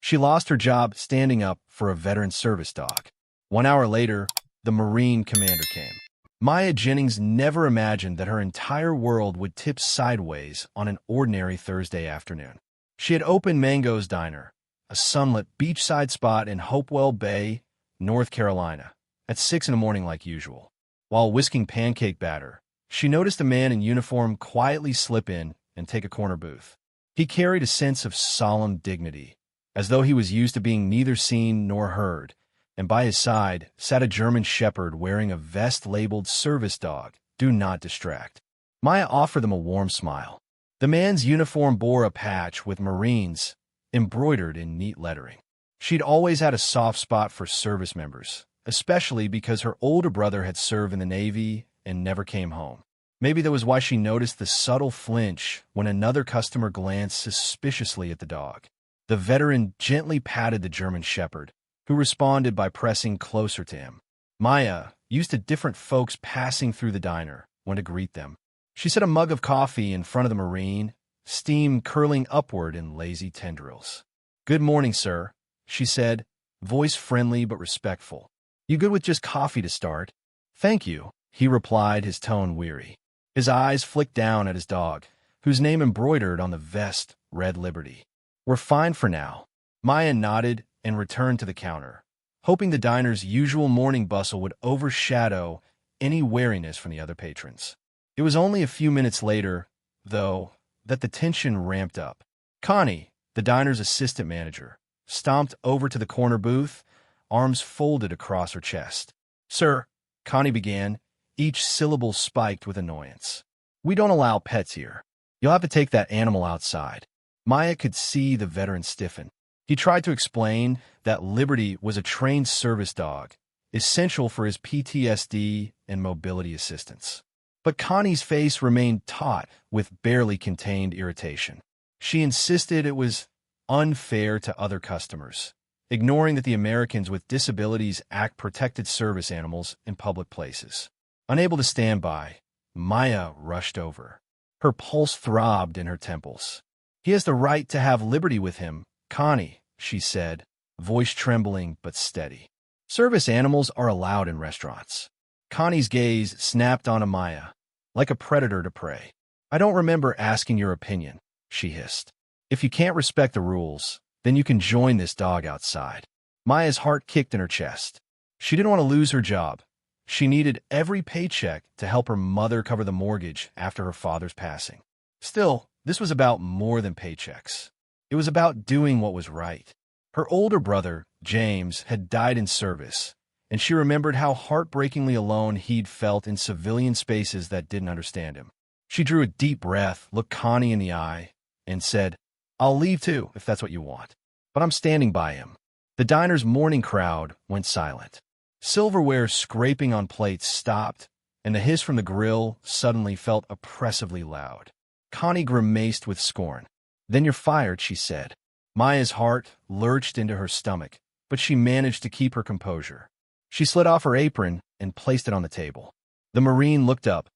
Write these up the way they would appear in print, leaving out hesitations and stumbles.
She lost her job standing up for a veteran service dog. 1 hour later, the Marine commander came. Maya Jennings never imagined that her entire world would tip sideways on an ordinary Thursday afternoon. She had opened Mango's Diner, a sunlit beachside spot in Hopewell Bay, North Carolina, at 6 in the morning like usual. While whisking pancake batter, she noticed a man in uniform quietly slip in and take a corner booth. He carried a sense of solemn dignity, as though he was used to being neither seen nor heard, and by his side sat a German shepherd wearing a vest labeled Service Dog, Do Not Distract. Maya offered them a warm smile. The man's uniform bore a patch with Marines embroidered in neat lettering. She'd always had a soft spot for service members, especially because her older brother had served in the Navy and never came home. Maybe that was why she noticed the subtle flinch when another customer glanced suspiciously at the dog. The veteran gently patted the German shepherd, who responded by pressing closer to him. Maya, used to different folks passing through the diner, went to greet them. She set a mug of coffee in front of the Marine, steam curling upward in lazy tendrils. "Good morning, sir," she said, voice friendly but respectful. "You good with just coffee to start?" "Thank you," he replied, his tone weary. His eyes flicked down at his dog, whose name embroidered on the vest read Liberty. "We're fine for now." Maya nodded and returned to the counter, hoping the diner's usual morning bustle would overshadow any wariness from the other patrons. It was only a few minutes later, though, that the tension ramped up. Connie, the diner's assistant manager, stomped over to the corner booth, arms folded across her chest. "Sir," Connie began, each syllable spiked with annoyance. "We don't allow pets here. You'll have to take that animal outside." Maya could see the veteran stiffen. He tried to explain that Liberty was a trained service dog, essential for his PTSD and mobility assistance. But Connie's face remained taut with barely contained irritation. She insisted it was unfair to other customers, ignoring that the Americans with disabilities act protected service animals in public places. Unable to stand by, Maya rushed over. Her pulse throbbed in her temples. "He has the right to have Liberty with him, Connie," she said, voice trembling but steady. "Service animals are allowed in restaurants." Connie's gaze snapped onto Maya, like a predator to prey. "I don't remember asking your opinion," she hissed. "If you can't respect the rules, then you can join this dog outside." Maya's heart kicked in her chest. She didn't want to lose her job. She needed every paycheck to help her mother cover the mortgage after her father's passing. Still, this was about more than paychecks. It was about doing what was right. Her older brother, James, had died in service, and she remembered how heartbreakingly alone he'd felt in civilian spaces that didn't understand him. She drew a deep breath, looked Connie in the eye, and said, "I'll leave too, if that's what you want. But I'm standing by him." The diner's morning crowd went silent. Silverware scraping on plates stopped, and the hiss from the grill suddenly felt oppressively loud. Connie grimaced with scorn. "Then you're fired," she said. Maya's heart lurched into her stomach, but she managed to keep her composure. She slid off her apron and placed it on the table. The Marine looked up,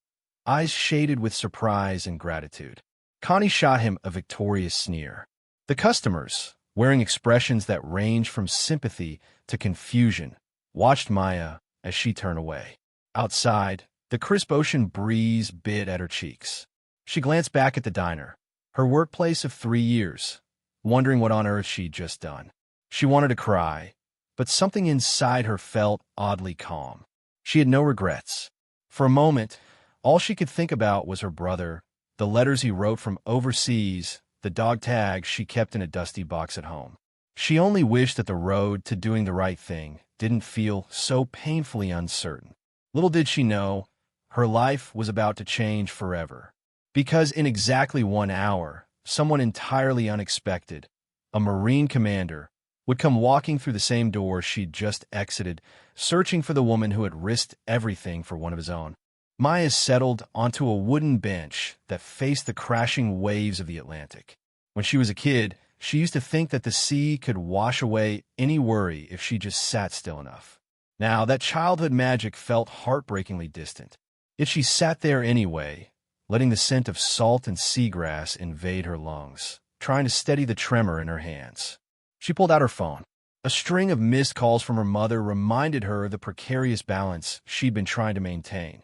eyes shaded with surprise and gratitude. Connie shot him a victorious sneer. The customers, wearing expressions that ranged from sympathy to confusion, watched Maya as she turned away. Outside, the crisp ocean breeze bit at her cheeks. She glanced back at the diner, her workplace of 3 years, wondering what on earth she'd just done. She wanted to cry, but something inside her felt oddly calm. She had no regrets. For a moment, all she could think about was her brother, the letters he wrote from overseas, the dog tags she kept in a dusty box at home. She only wished that the road to doing the right thing didn't feel so painfully uncertain. Little did she know, her life was about to change forever. Because in exactly 1 hour, someone entirely unexpected, a Marine commander, would come walking through the same door she'd just exited, searching for the woman who had risked everything for one of his own. Maya settled onto a wooden bench that faced the crashing waves of the Atlantic. When she was a kid, she used to think that the sea could wash away any worry if she just sat still enough. Now, that childhood magic felt heartbreakingly distant. Yet she sat there anyway, letting the scent of salt and seagrass invade her lungs, trying to steady the tremor in her hands. She pulled out her phone. A string of missed calls from her mother reminded her of the precarious balance she'd been trying to maintain.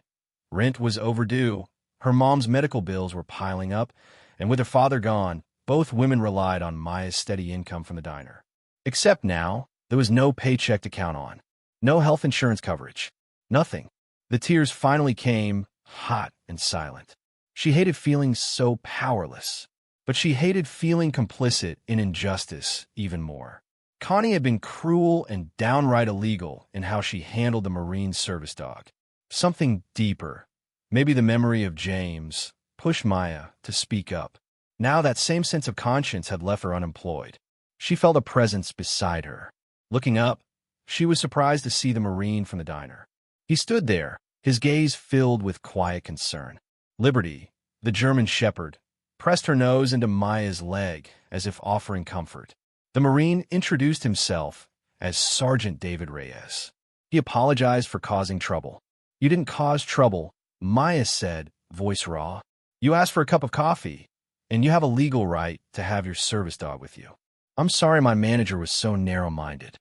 Rent was overdue, her mom's medical bills were piling up, and with her father gone, both women relied on Maya's steady income from the diner. Except now, there was no paycheck to count on. No health insurance coverage. Nothing. The tears finally came, hot and silent. She hated feeling so powerless, but she hated feeling complicit in injustice even more. Connie had been cruel and downright illegal in how she handled the Marine service dog. Something deeper, maybe the memory of James, pushed Maya to speak up. Now that same sense of conscience had left her unemployed. She felt a presence beside her. Looking up, she was surprised to see the Marine from the diner. He stood there, his gaze filled with quiet concern. Liberty, the German shepherd, pressed her nose into Maya's leg as if offering comfort. The Marine introduced himself as Sergeant David Reyes. He apologized for causing trouble. "You didn't cause trouble," Maya said, voice raw. "You asked for a cup of coffee, and you have a legal right to have your service dog with you." "I'm sorry my manager was so narrow-minded."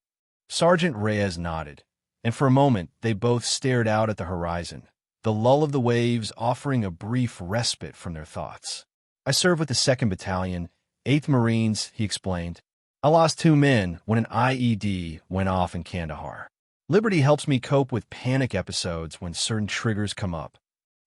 Sergeant Reyes nodded, and for a moment they both stared out at the horizon, the lull of the waves offering a brief respite from their thoughts. "I serve with the 2nd Battalion, 8th Marines," he explained. "I lost 2 men when an IED went off in Kandahar. Liberty helps me cope with panic episodes when certain triggers come up."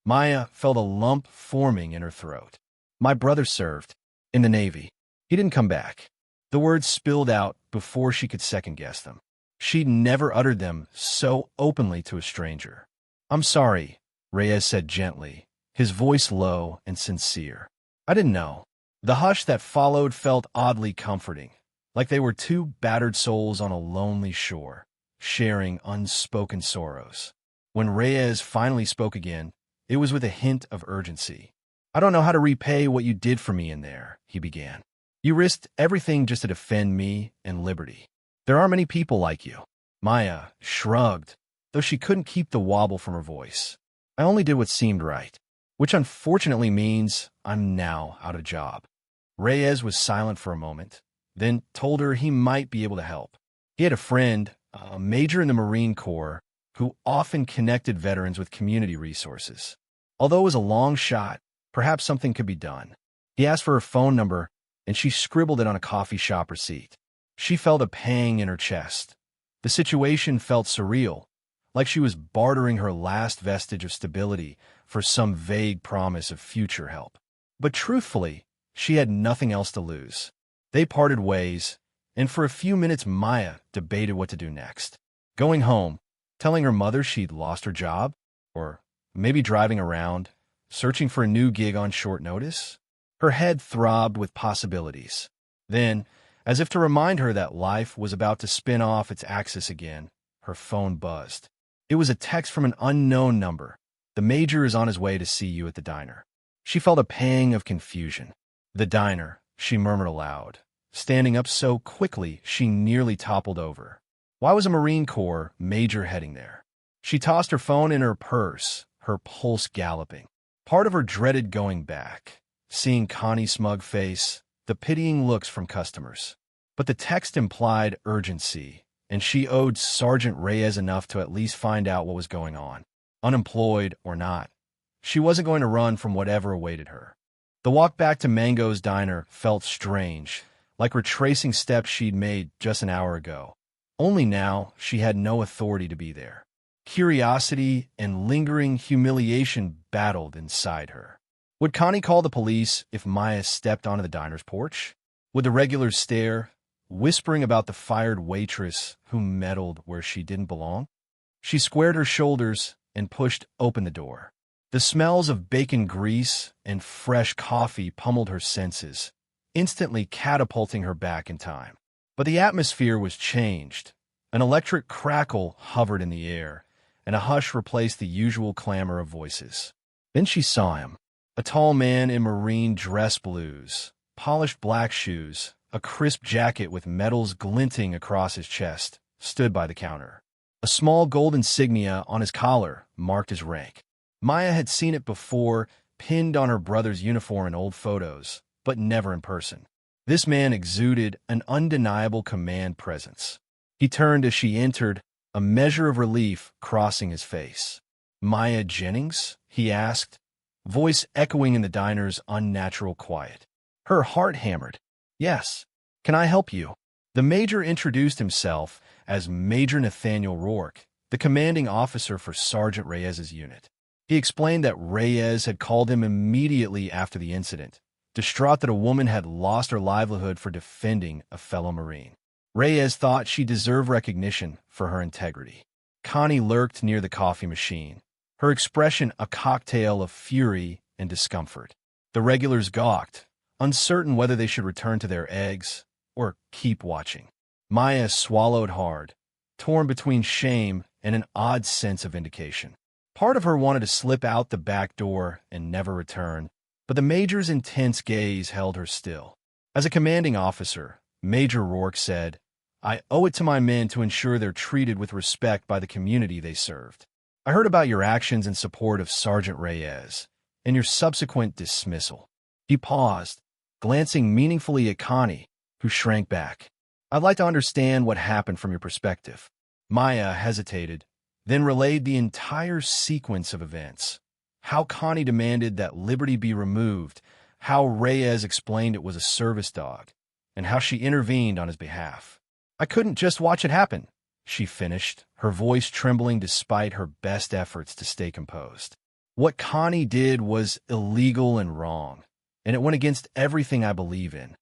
Maya felt a lump forming in her throat. "My brother served in the Navy. He didn't come back." The words spilled out before she could second-guess them. She'd never uttered them so openly to a stranger. "I'm sorry," Reyes said gently, his voice low and sincere. "I didn't know." The hush that followed felt oddly comforting, like they were two battered souls on a lonely shore, sharing unspoken sorrows. When Reyes finally spoke again, it was with a hint of urgency. "I don't know how to repay what you did for me in there," he began. "You risked everything just to defend me and Liberty. There aren't many people like you." Maya shrugged, though she couldn't keep the wobble from her voice. "I only did what seemed right, which unfortunately means I'm now out of job." Reyes was silent for a moment, then told her he might be able to help. He had a friend, a major in the Marine Corps, who often connected veterans with community resources. Although it was a long shot, perhaps something could be done. He asked for her phone number, and she scribbled it on a coffee shop receipt. She felt a pang in her chest. The situation felt surreal, like she was bartering her last vestige of stability for some vague promise of future help. But truthfully, she had nothing else to lose. They parted ways, and for a few minutes Maya debated what to do next. Going home, telling her mother she'd lost her job, or maybe driving around, searching for a new gig on short notice. Her head throbbed with possibilities. Then, as if to remind her that life was about to spin off its axis again, her phone buzzed. It was a text from an unknown number. "The Major is on his way to see you at the diner." She felt a pang of confusion. "The diner," she murmured aloud, standing up so quickly she nearly toppled over. Why was a Marine Corps major heading there? She tossed her phone in her purse, her pulse galloping. Part of her dreaded going back, seeing Connie's smug face, the pitying looks from customers. But the text implied urgency, and she owed Sergeant Reyes enough to at least find out what was going on. Unemployed or not, she wasn't going to run from whatever awaited her. The walk back to Mango's diner felt strange, like retracing steps she'd made just an hour ago. Only now she had no authority to be there. Curiosity and lingering humiliation battled inside her. Would Connie call the police if Maya stepped onto the diner's porch? Would the regulars stare, whispering about the fired waitress who meddled where she didn't belong? She squared her shoulders and pushed open the door. The smells of bacon grease and fresh coffee pummeled her senses, instantly catapulting her back in time. But the atmosphere was changed. An electric crackle hovered in the air, and a hush replaced the usual clamor of voices. Then she saw him, a tall man in marine dress blues, polished black shoes, a crisp jacket with medals glinting across his chest, stood by the counter. A small gold insignia on his collar marked his rank. Maya had seen it before, pinned on her brother's uniform in old photos, but never in person. This man exuded an undeniable command presence. He turned as she entered, a measure of relief crossing his face. "Maya Jennings?" he asked, voice echoing in the diner's unnatural quiet. Her heart hammered. "Yes. Can I help you?" The major introduced himself as Major Nathaniel Rourke, the commanding officer for Sergeant Reyes's unit. He explained that Reyes had called him immediately after the incident, distraught that a woman had lost her livelihood for defending a fellow Marine. Reyes thought she deserved recognition for her integrity. Connie lurked near the coffee machine, her expression a cocktail of fury and discomfort. The regulars gawked, uncertain whether they should return to their eggs or keep watching. Maya swallowed hard, torn between shame and an odd sense of vindication. Part of her wanted to slip out the back door and never return, but the major's intense gaze held her still. As a commanding officer, Major Rourke said, "I owe it to my men to ensure they're treated with respect by the community they served. I heard about your actions in support of Sergeant Reyes and your subsequent dismissal." He paused, glancing meaningfully at Connie, who shrank back. "I'd like to understand what happened from your perspective." Maya hesitated, then relayed the entire sequence of events. How Connie demanded that Liberty be removed, how Reyes explained it was a service dog, and how she intervened on his behalf. "I couldn't just watch it happen," she finished, her voice trembling despite her best efforts to stay composed. "What Connie did was illegal and wrong, and it went against everything I believe in."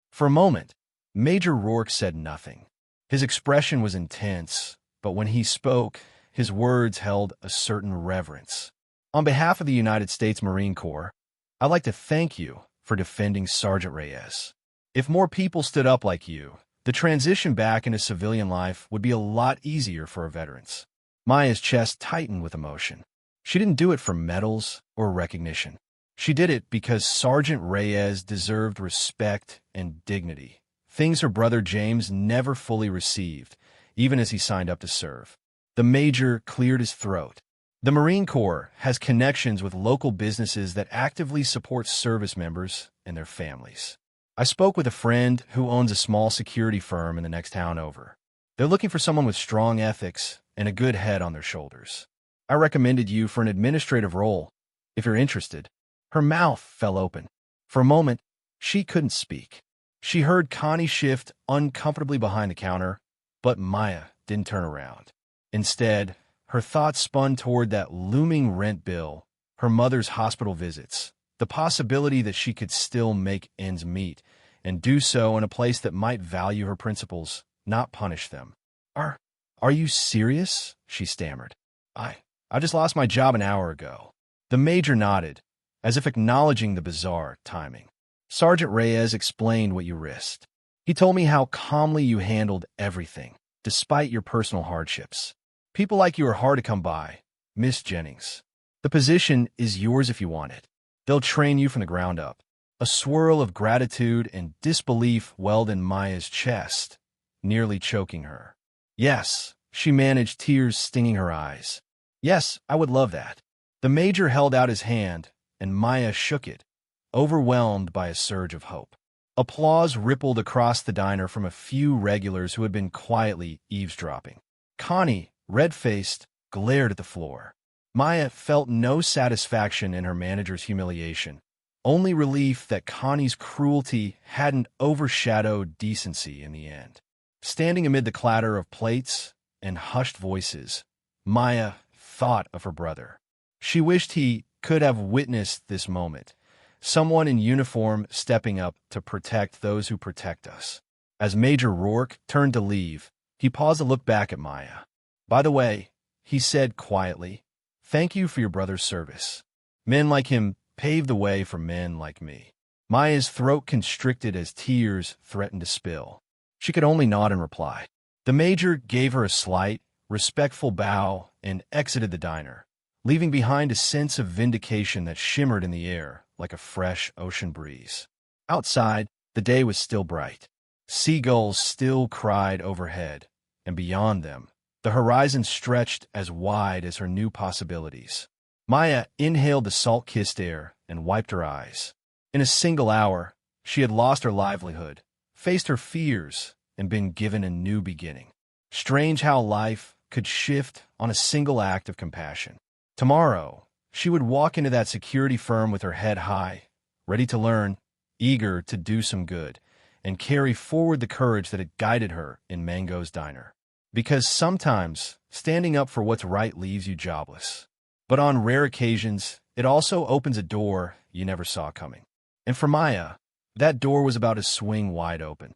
For a moment, Major Rourke said nothing. His expression was intense, but when he spoke, his words held a certain reverence. "On behalf of the United States Marine Corps, I'd like to thank you for defending Sergeant Reyes. If more people stood up like you, the transition back into civilian life would be a lot easier for our veterans." Maya's chest tightened with emotion. She didn't do it for medals or recognition. She did it because Sergeant Reyes deserved respect and dignity, things her brother James never fully received, even as he signed up to serve. The major cleared his throat. The Marine Corps has connections with local businesses that actively support service members and their families. I spoke with a friend who owns a small security firm in the next town over. They're looking for someone with strong ethics and a good head on their shoulders. I recommended you for an administrative role, if you're interested." Her mouth fell open. For a moment, she couldn't speak. She heard Connie shift uncomfortably behind the counter, but Maya didn't turn around. Instead, her thoughts spun toward that looming rent bill, her mother's hospital visits, the possibility that she could still make ends meet, and do so in a place that might value her principles, not punish them. Are you serious?" she stammered. I just lost my job an hour ago." The major nodded, as if acknowledging the bizarre timing. "Sergeant Reyes explained what you risked. He told me how calmly you handled everything, despite your personal hardships. People like you are hard to come by, Miss Jennings. The position is yours if you want it. They'll train you from the ground up." A swirl of gratitude and disbelief welled in Maya's chest, nearly choking her. "Yes," she managed, tears stinging her eyes. "Yes, I would love that." The major held out his hand, and Maya shook it, overwhelmed by a surge of hope. Applause rippled across the diner from a few regulars who had been quietly eavesdropping. Connie, red-faced, glared at the floor. Maya felt no satisfaction in her manager's humiliation, only relief that Connie's cruelty hadn't overshadowed decency in the end. Standing amid the clatter of plates and hushed voices, Maya thought of her brother. She wished he could have witnessed this moment, someone in uniform stepping up to protect those who protect us. As Major Rourke turned to leave, he paused to look back at Maya. "By the way," he said quietly, "thank you for your brother's service. Men like him paved the way for men like me." Maya's throat constricted as tears threatened to spill. She could only nod in reply. The major gave her a slight, respectful bow and exited the diner, leaving behind a sense of vindication that shimmered in the air like a fresh ocean breeze. Outside, the day was still bright. Seagulls still cried overhead, and beyond them, the horizon stretched as wide as her new possibilities. Maya inhaled the salt-kissed air and wiped her eyes. In a single hour, She had lost her livelihood, faced her fears, and been given a new beginning. Strange how life could shift on a single act of compassion. Tomorrow, she would walk into that security firm with her head high, ready to learn, eager to do some good, and carry forward the courage that had guided her in Mango's diner. Because sometimes, standing up for what's right leaves you jobless. But on rare occasions, it also opens a door you never saw coming. And for Maya, that door was about to swing wide open.